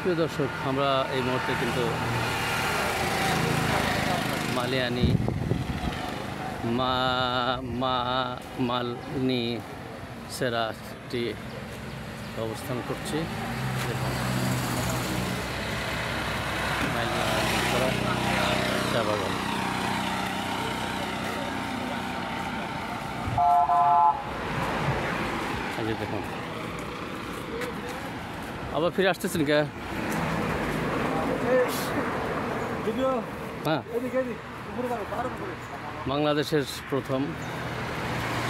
প্রিয় দর্শক, আমরা এই মুহূর্তে কিন্তু মালিয়ানি মালনি সেরাটি অবস্থান করছি। দেখুন, মালিয়ানি সেরা চা বাগান। এই যে দেখুন, আবার ফিরে আসতেছেন কে? হ্যাঁ, বাংলাদেশের প্রথম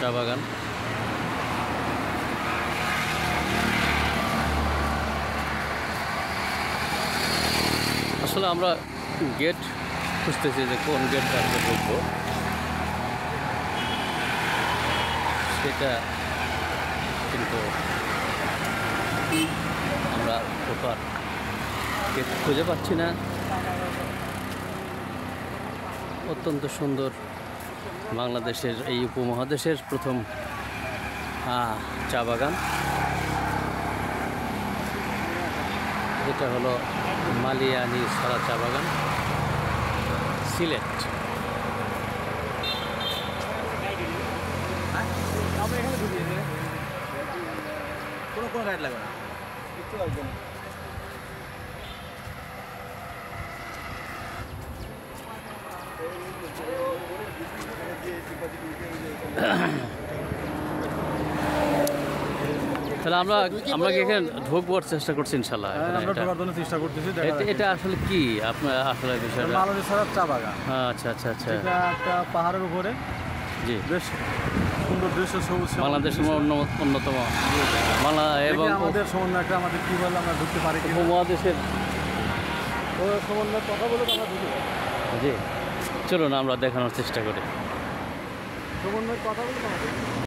চা বাগান। আসলে আমরা গেট খুঁজতেছি যে কোন গেট আসলে ঢুকবো, সেটা কিন্তু আমরা প্রপার গেট খুঁজে পাচ্ছি না। অত্যন্ত সুন্দর, বাংলাদেশের এই উপমহাদেশের প্রথম চা বাগান। এটা হলো মালিয়ানি সারা চা বাগান, সিলেট। কোনো গাইড লাগবে না। তাহলে আমরা কি এখানে ঢুকবার চেষ্টা করছি ইনশাল্লাহ? আমরা ঢোকার জন্য চেষ্টা করতেছি। এটা আসলে কি আপনার আসলে বিষয়টা? মালনী সারা চা বাগান। আচ্ছা আচ্ছা আচ্ছা, এটা একটা পাহাড়ের উপরে, জি, বেশ সুন্দর দৃশ্য, সবুজ। বাংলাদেশের অন্যতম বাংলা এবং আমাদের সমন্বয় একটা, আমাদের কি বলে আমরা ঢুকতে পারি উপমহাদেশের সমন্বয় কথা বলে আমরা ঢুকতে পারি। জি, চলুন আমরা দেখানোর চেষ্টা করি। সমন্বয় কথা বলে